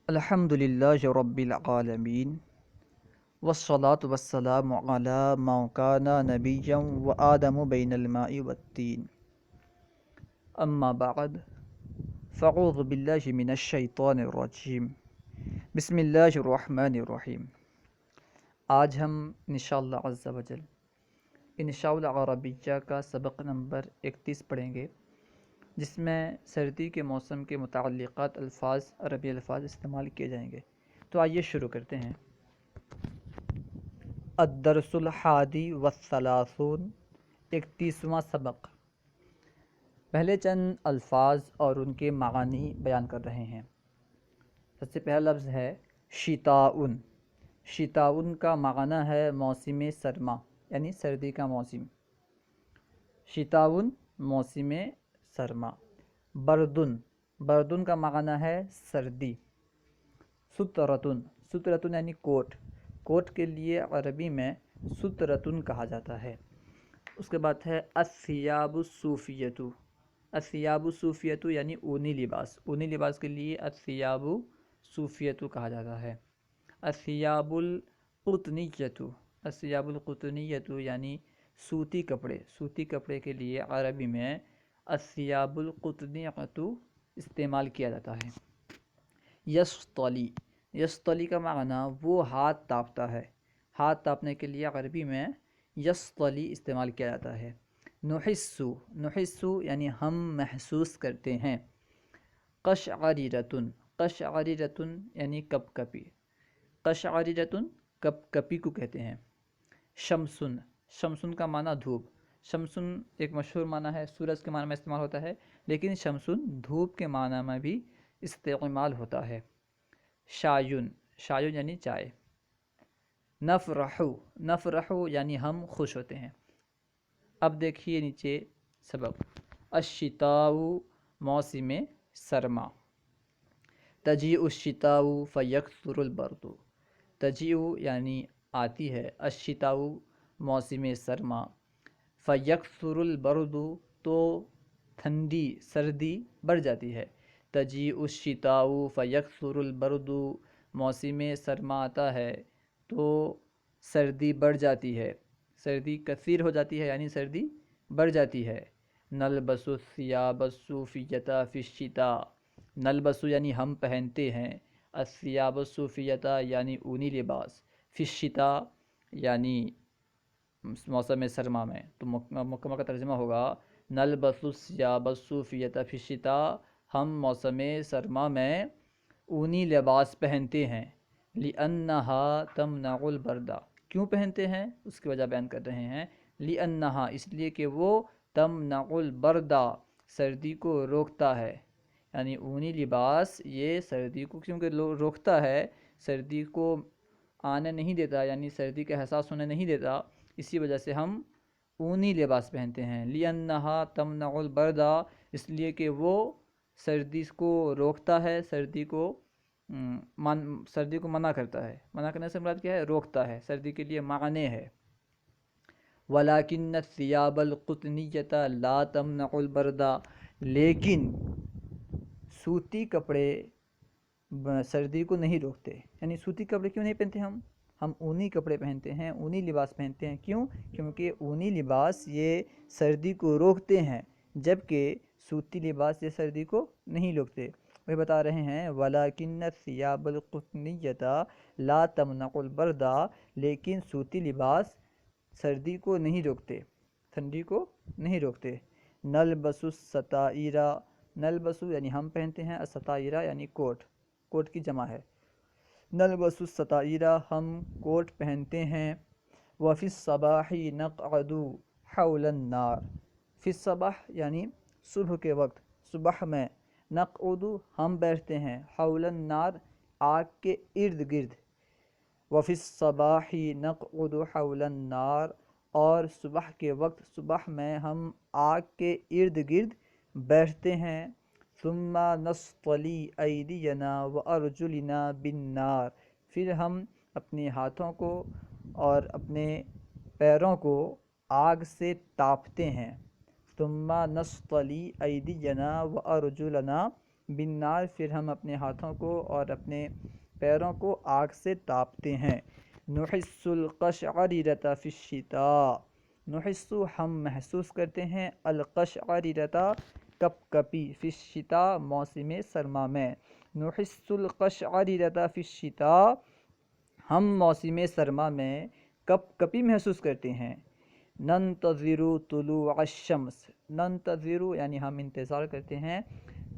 الحمد للہ رب العالمین والصلاة والسلام علی من کان نبیا وآدم بین الماء والطین اما بعد فاعوذ باللہ من الشیطان الرجیم بسم اللہ الرحمن الرحیم۔ آج ہم انشاءاللہ عز وجل انشاء العربیہ کا سبق نمبر 31 پڑھیں گے، جس میں سردی کے موسم کے متعلقات عربی الفاظ استعمال کیے جائیں گے۔ تو آئیے شروع کرتے ہیں۔ الدرس الحادی والثلاثون، 31واں سبق۔ پہلے چند الفاظ اور ان کے معانی بیان کر رہے ہیں۔ سب سے پہلا لفظ ہے شتاؤن۔ شتاؤن کا معنی ہے موسم سرما، یعنی سردی کا موسم۔ شتاؤن موسم سرما۔ بردن، بردن کا معنی ہے سردی۔ سترتن، سترتن یعنی کوٹ، کوٹ کے لیے عربی میں سترتن کہا جاتا ہے۔ اس کے بعد ہے الثیاب الصوفیۃ۔ الثیاب الصوفیۃ یعنی اونی لباس، اونی لباس کے لیے الثیاب صوفیۃ کہا جاتا ہے۔ الثیاب القطنیۃ، الثیاب القطنیۃ یعنی سوتی کپڑے، سوتی کپڑے کے لیے عربی میں الثیاب القطنیۃ استعمال کیا جاتا ہے۔ یسطلی، یسطلی کا معنی وہ ہاتھ تاپتا ہے، ہاتھ تاپنے کے لیے عربی میں یسطلی استعمال کیا جاتا ہے۔ نحسو، نحسو یعنی ہم محسوس کرتے ہیں۔ قشعریرتن، قشعریرتن یعنی کپ کپی، قشعریرتن کپ کپی کو کہتے ہیں۔ شمسن، شمسن کا معنی دھوپ، شمسن ایک مشہور معنی ہے، سورج کے معنی میں استعمال ہوتا ہے، لیکن شمسن دھوپ کے معنی میں بھی استعمال ہوتا ہے۔ شایون، شایون یعنی چائے۔ نفرحو، نفرحو یعنی ہم خوش ہوتے ہیں۔ اب دیکھیے نیچے سبب۔ الشتاء موسم سرما۔ تجیء الشتاء فیکثر البرد، تجیء یعنی آتی ہے، الشتاء موسم سرما، فیکثر البرد تو ٹھنڈی سردی بڑھ جاتی ہے۔ تجیء الشتاء فیکثر البرد، موسم سرما آتا ہے تو سردی بڑھ جاتی ہے، سردی کثیر ہو جاتی ہے یعنی سردی بڑھ جاتی ہے۔ نلبس الثیاب الصوفیۃ فی الشتاء، نلبس یعنی ہم پہنتے ہیں، الثیاب الصوفیۃ یعنی اونی لباس، فی الشتاء یعنی موسم سرما میں۔ تو مکمل کا ترجمہ ہوگا نلبس الثیاب الصوفیۃ فی الشتاء، ہم موسم سرما میں اونی لباس پہنتے ہیں۔ لِأَنَّهَا تَمْنَعُ الْبَرْدَ، کیوں پہنتے ہیں اس کی وجہ بیان کر رہے ہیں۔ لِأَنَّهَا اس لیے کہ وہ تَمْنَعُ الْبَرْدَ سردی کو روکتا ہے، یعنی اونی لباس یہ سردی کو کیونکہ روکتا ہے، سردی کو آنے نہیں دیتا، یعنی سردی کا احساس ہونے نہیں دیتا، اسی وجہ سے ہم اونی لباس پہنتے ہیں۔ لِأَنَّهَا تَمْنَعُ الْبَرْدَ اس لیے کہ وہ سردی کو روکتا ہے، سردی کو منع کرتا ہے۔ منع کرنے سے مراد کیا ہے؟ روکتا ہے، سردی کے لیے معنی ہے۔ وَلَكِنَّ الثِّيَابَ الْقُطْنِيَّةَ لَا تَمْنَعُ الْبَرْدَ، لیکن سوتی کپڑے سردی کو نہیں روکتے۔ یعنی سوتی کپڑے کیوں نہیں پہنتے ہم اونی کپڑے پہنتے ہیں، اونی لباس پہنتے ہیں۔ کیوں؟ کیونکہ اونی لباس یہ سردی کو روکتے ہیں، جبکہ سوتی لباس یہ سردی کو نہیں روکتے۔ وہ بتا رہے ہیں وَلَكِنَّ الثِّيَابَ الْقُطْنِيَّةَ لَا تَمْنَعُ الْبَرْدَ، لیکن سوتی لباس سردی کو نہیں روکتے، ٹھنڈی کو نہیں روکتے۔ نلبس الستائر، نلبس یعنی ہم پہنتے ہیں، الستائر یعنی کوٹ، کوٹ کی جمع ہے۔ نلبس الستائر ہم کوٹ پہنتے ہیں۔ وفی الصباح نقعد حول النار، فی الصباح یعنی صبح کے وقت، صبح میں، نقعد ہم بیٹھتے ہیں، حول النار آگ کے ارد گرد۔ وفی الصباح نقعد حول النار اور صبح کے وقت، صبح میں ہم آگ کے ارد گرد بیٹھتے ہیں۔ ثم نصطلی ایدینا وارجلنا بالنار، پھر ہم اپنے ہاتھوں کو اور اپنے پیروں کو آگ سے تاپتے ہیں۔ ثم نصطلی ایدینا وارجلنا بالنار پھر ہم اپنے ہاتھوں کو اور اپنے پیروں کو آگ سے تاپتے ہیں. نحس القشعررۃ فی الشتاء. نحس ہم محسوس کرتے ہیں القشعررۃ کپ کپی فی الشتاء موسم سرما میں. نحس القشعررۃ فی الشتاء ہم موسم سرما میں کپ کپی محسوس کرتے ہیں. ننتظر طلوع الشمس. ننتظر یعنی ہم انتظار کرتے ہیں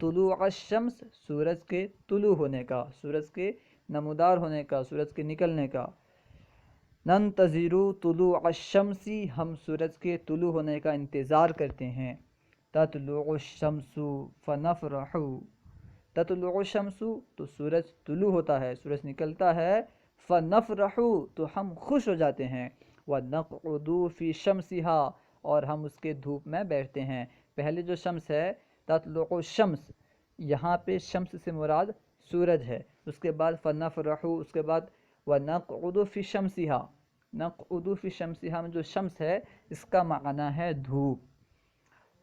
طلوع الشمس سورج کے طلوع ہونے کا، سورج کے نمودار ہونے کا، سورج کے نکلنے کا. ننتظر طلوع الشمس ہم سورج کے طلوع ہونے کا انتظار کرتے ہیں. تطلع الشمس فنفرح. تطلع الشمس تو سورج طلوع ہوتا ہے، سورج نکلتا ہے. فنفرح تو ہم خوش ہو جاتے ہیں. ونقعد فی شمسها اور ہم اس کے دھوپ میں بیٹھتے ہیں. پہلے جو شمس ہے تطلع الشمس، یہاں پہ شمس سے مراد سورج ہے. اس کے بعد فنفرح، اس کے بعد ونقعد فی شمسها. نقعد فی شمسها میں جو شمس ہے اس کا معنی ہے دھوپ.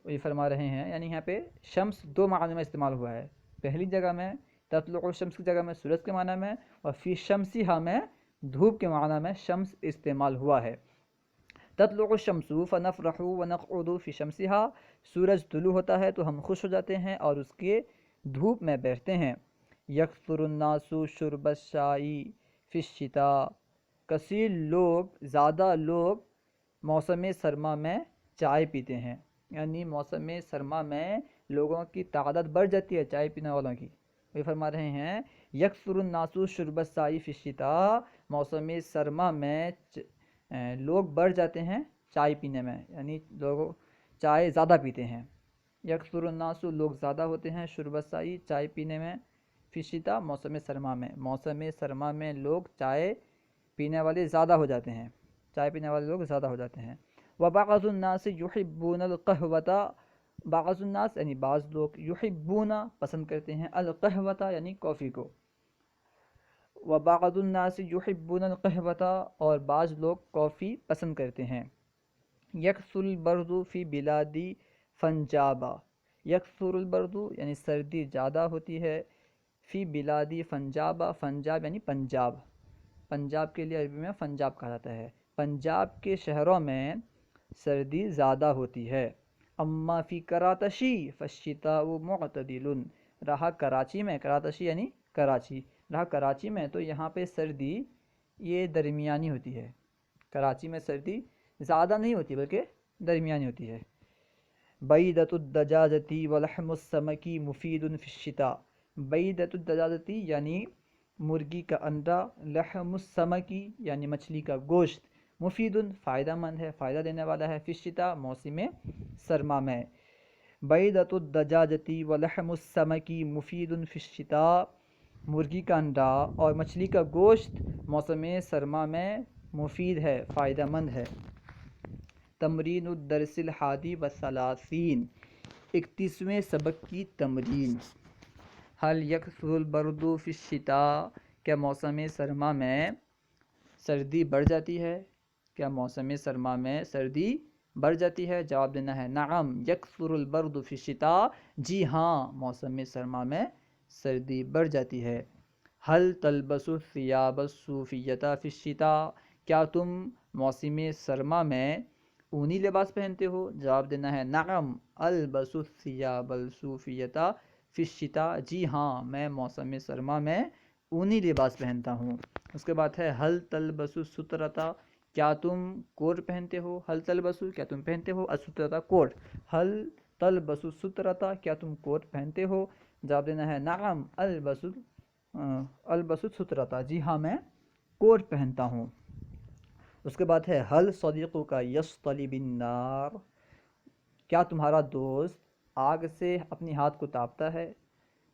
یہ فرما رہے ہیں یعنی یہاں پہ شمس دو معنی میں استعمال ہوا ہے. پہلی جگہ میں تطلع الشمس کی جگہ میں سورج کے معنی میں، اور فی شمسها میں دھوپ کے معنی میں شمس استعمال ہوا ہے. تطلع الشمس فنفرح ونقعد فی شمسها، سورج طلوع ہوتا ہے تو ہم خوش ہو جاتے ہیں اور اس کے دھوپ میں بیٹھتے ہیں. یکثر الناس شرب الشاء فی الشتاء، کثیر لوگ، زیادہ لوگ موسم سرما میں چائے پیتے ہیں. یعنی موسم سرما میں لوگوں کی تعداد بڑھ جاتی ہے چائے پینے والوں کی. وہ فرما رہے ہیں یکثر الناس شرب الشاء فی الشتاء، موسم سرما میں لوگ بڑھ جاتے ہیں چائے پینے میں، یعنی لوگ چائے زیادہ پیتے ہیں. یکثر الناس لوگ زیادہ ہوتے ہیں، شرب الشاء چائے پینے میں، فی الشتاء موسم سرما میں، موسم سرما میں لوگ چائے پینے والے زیادہ ہو جاتے ہیں، چائے پینے والے لوگ زیادہ ہو جاتے ہیں. وبعض الناس یحبون القهوة، بعض الناس یعنی بعض لوگ، یحبون پسند کرتے ہیں، القهوة یعنی کافی کو. وبعض الناس یحبون القهوة اور بعض لوگ کافی پسند کرتے ہیں. یکثر البرد فی بلاد فنجاب، یکثر البرد یعنی سردی زیادہ ہوتی ہے، فی بلاد فنجاب، فنجاب یعنی پنجاب، پنجاب کے لیے عربی میں فنجاب کہا جاتا ہے. پنجاب کے شہروں میں سردی زیادہ ہوتی ہے. اما فی کراتشی فالشتاء معتدل، رہا کراچی میں، کراتشی یعنی کراچی، رہا کراچی میں تو یہاں پہ سردی یہ درمیانی ہوتی ہے. کراچی میں سردی زیادہ نہیں ہوتی بلکہ درمیانی ہوتی ہے. بیضۃ الدجاجۃ ولحم السمک مفید فی الشتاء، بیضۃ الدجاجۃ یعنی مرغی کا انڈا، لحم السمک یعنی مچھلی کا گوشت، مفید فائدہ مند ہے، فائدہ دینے والا ہے، فی الشتاء موسم سرما میں. بیضۃ الدجاجۃ ولحم السمک مفید فی الشتاء، مرغی کا انڈا اور مچھلی کا گوشت موسم سرما میں مفید ہے، فائدہ مند ہے. تمرین الدرس الحادی والثلاثین، 31ویں سبق کی تمرین. حل یکثر البرد فی الشتاء، کیا موسم سرما میں سردی بڑھ جاتی ہے؟ کیا موسم سرما میں سردی بڑھ جاتی ہے؟ جواب دینا ہے نعم یکثر البرد فی الشتاء، جی ہاں موسم سرما میں سردی بڑھ جاتی ہے. حل تلبس الثیاب الصوفیۃ فی الشتاء، کیا تم موسم سرما میں اونی لباس پہنتے ہو؟ جواب دینا ہے نعم البس الثیاب الصوفیۃ فی الشتاء، جی ہاں میں موسم سرما میں اونی لباس پہنتا ہوں. اس کے بعد ہے حل تلبس السترۃ، کیا تم کوٹ پہنتے ہو؟ حل تلبس کیا تم پہنتے ہو، السترۃ کوٹ، حل تلبس السترۃ کیا تم کوٹ پہنتے ہو؟ جواب دینا ہے نعم البس السترۃ، جی ہاں میں کوٹ پہنتا ہوں. اس کے بعد ہے حل صدیقک یصطلی بالنار، کیا تمہارا دوست آگ سے اپنی ہاتھ کو تاپتا ہے؟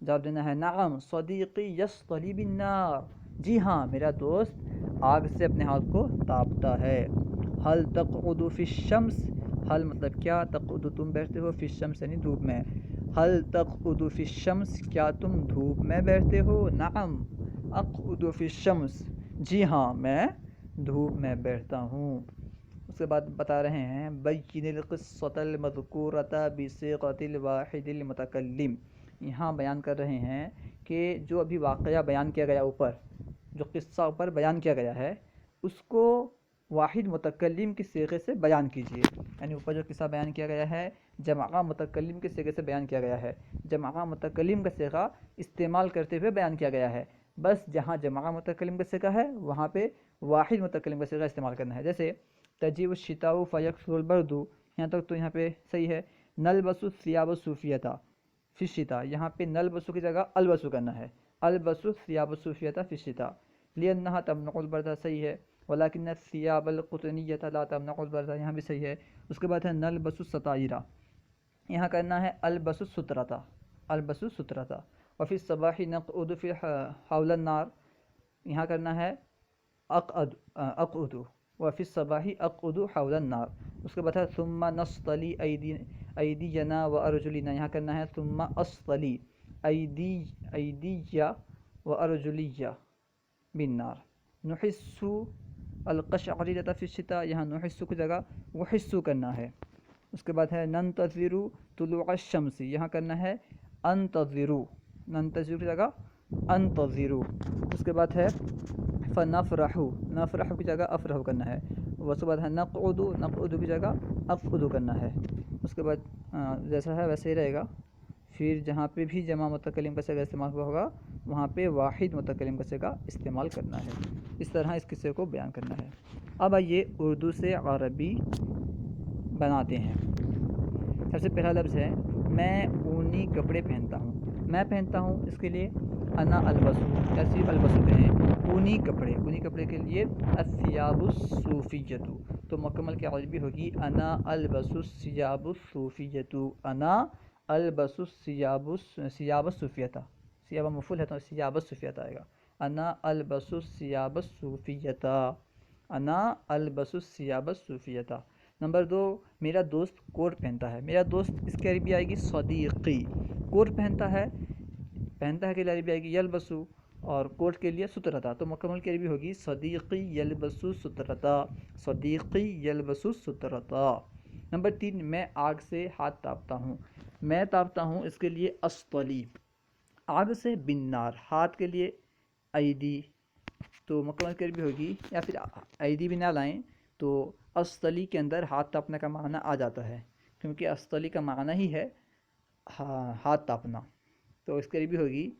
جواب دینا ہے نعم صدیقی یصطلی بالنار، جی ہاں میرا دوست آگ سے اپنے ہاتھ کو تاپتا ہے. حل تقعد فی الشمس، حل مطلب کیا، تقعد تم بیٹھتے ہو، فی الشمس یعنی دھوپ میں. حل تقعد فی الشمس، کیا تم دھوپ میں بیٹھتے ہو؟ نعم اقعد فی الشمس، جی ہاں میں دھوپ میں بیٹھتا ہوں. اس کے بعد بتا رہے ہیں بین القصۃ المذکورۃ بصیغۃ الواحد المتکلم، یہاں بیان کر رہے ہیں کہ جو ابھی واقعہ بیان کیا گیا اوپر، جو قصہ اوپر بیان کیا گیا ہے، اس کو واحد متکلم کے صیغے سے بیان کیجیے. یعنی اوپر جو قصہ بیان کیا گیا ہے جمع متکلم کے صیغے سے بیان کیا گیا ہے، جمع متکلم کا صیغہ استعمال کرتے ہوئے بیان کیا گیا ہے. بس جہاں جمع متکلم کا صیغہ ہے وہاں پہ واحد متکلم کا صیغہ استعمال کرنا ہے. جیسے تجیب الشتاء فیکثر البرد، یہاں تک تو یہاں پہ صحیح ہے. نلبس الثیاب الصوفیۃ فی الشتاء، یہاں پہ نلبسو کی جگہ البسو کرنا ہے. البس الثیاب الصوفیۃ فی الشتاء لأنها تمنع البرد، صحیح ہے. ولكن الثياب القطنية لا تمنع البرد، یہاں بھی صحیح ہے. اس کے بعد ہے نلبس الستائر، یہاں کرنا ہے البس السترۃ، البس السترۃ. وفي الصباح نقعد في حول النار، یہاں کرنا ہے اقعد. وفي الصباح اقعد حول النار. اس کے بعد ہے ثم نصطلی ایدینا وارجلنا، یہاں کرنا ہے ثم اصطلی ایدی وارجلی بالنار. نحس القشعريرة فی الشتاء، یہاں نحس کی جگہ وحسو کرنا ہے. اس کے بعد ہے ننتظر طلوع الشمس، یہاں کرنا ہے انتظرو، ننتظر کی جگہ انتظرو. اس کے بعد ہے فنفرح، نفرح کی جگہ افرح کرنا ہے. اس کے بعد ہے نقعد، نقعد کی جگہ اقعد کرنا ہے. اس کے بعد جیسا ہے ویسے ہی رہے گا. پھر جہاں پہ بھی جمع متکلم کا صیغہ استعمال ہوا ہوگا وہاں پہ واحد متکلم کا صیغہ استعمال کرنا ہے. اس طرح اس قصے کو بیان کرنا ہے. اب آئیے اردو سے عربی بناتے ہیں. سب سے پہلا لفظ ہے میں اونی کپڑے پہنتا ہوں. میں پہنتا ہوں، اس کے لیے انا البسو، یا صرف البسو کہیں. اونی کپڑے، اونی کپڑے کے لیے الثیاب الصوفیۃ، تو مکمل کی عربی ہوگی انا البس الثیاب الصوفیۃ، انا البس الثیاب الصوفیۃ. ثیاب مفعول ہے تو ثیاب الصوفیۃ آئے گا. انا البس الثیاب الصوفیۃ، انا البس الثیاب الصوفیۃ. نمبر 2، میرا دوست کوٹ پہنتا ہے. میرا دوست، اس کی عربی آئے گی صدیقی. کوٹ پہنتا ہے، پہنتا ہے کے لیے عربی آئے گی یلبسو، اور کوٹ کے لیے سترتا، تو مکمل کی عربی ہوگی صدیقی یلبسو سترتا، صدیقی یلبسو سترتا. نمبر 3، میں آگ سے ہاتھ تاپتا ہوں. میں تاپتا ہوں، اس کے لیے اسطلی. آگ سے بالنار، ہاتھ کے لیے ایدی، تو مکمل کی عربی ہوگی، یا پھر ایدی بھی نہ لائیں تو اسطلی کے اندر ہاتھ تاپنے کا معنی آ جاتا ہے، کیونکہ اسطلی کا معنی ہی ہے ہاتھ تاپنا. تو اس کی عربی ہوگی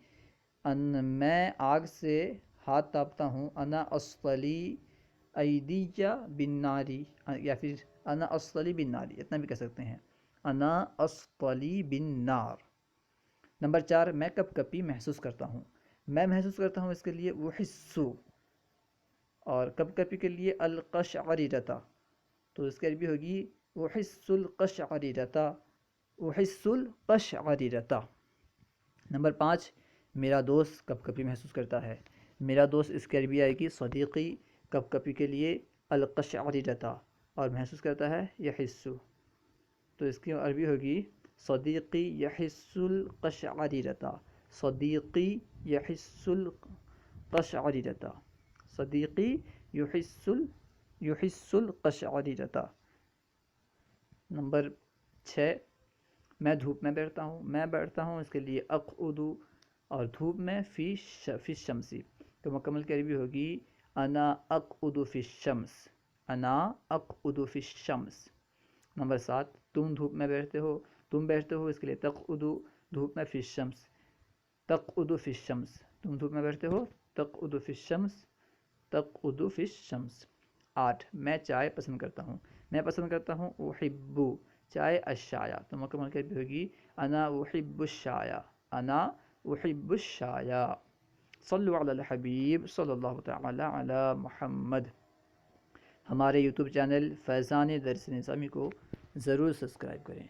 میں آگ سے ہاتھ تاپتا ہوں، انا اسطلی ایدی بالناری، یا پھر انا اسطلی بالناری، اتنا بھی کہہ سکتے ہیں، انا اسطلی بالنار. نمبر 4، میں کپ کپی محسوس کرتا ہوں. میں محسوس کرتا ہوں، اس کے لیے وحسو، اور کپ کپی کے لیے القشعريرة، تو اس کی عربی ہوگی وحس القشعريرة، وحس القشعريرة. نمبر 5، میرا دوست کپ کپی محسوس کرتا ہے. میرا دوست، اس کی عربی آئے گی صدیقی. کپ کپی کے لیے القشعريرة، اور محسوس کرتا ہے یحسو، تو اس کی عربی ہوگی صدیقی یحس القشعريرة، صدیقی یحس القشعريرة، صدیقی یحس القشعريرة. نمبر 6، میں دھوپ میں بیٹھتا ہوں. میں بیٹھتا ہوں، اس کے لیے اقعد، اور دھوپ میں فی الشمس، تو مکمل کی عربی ہوگی انا اقعد فی الشمس، انا اقعد فی الشمس. نمبر 7، تم دھوپ میں بیٹھتے ہو. تم بیٹھتے ہو، اس کے لیے تقعد، دھوپ میں فی الشمس، تقعد فی الشمس. تم دھوپ میں بیٹھتے ہو، تقعد فی الشمس، تقعد فی الشمس. 8، میں چائے پسند کرتا ہوں. میں پسند کرتا ہوں احب، چائے الشاي، تو مکمل کی عربی ہوگی انا احب الشاي، انا احب الشاي. صلوا علی الحبیب صلی اللہ تعالی علی محمد. ہمارے یوٹیوب چینل فیضان درس نظامی کو ضرور سبسکرائب کریں.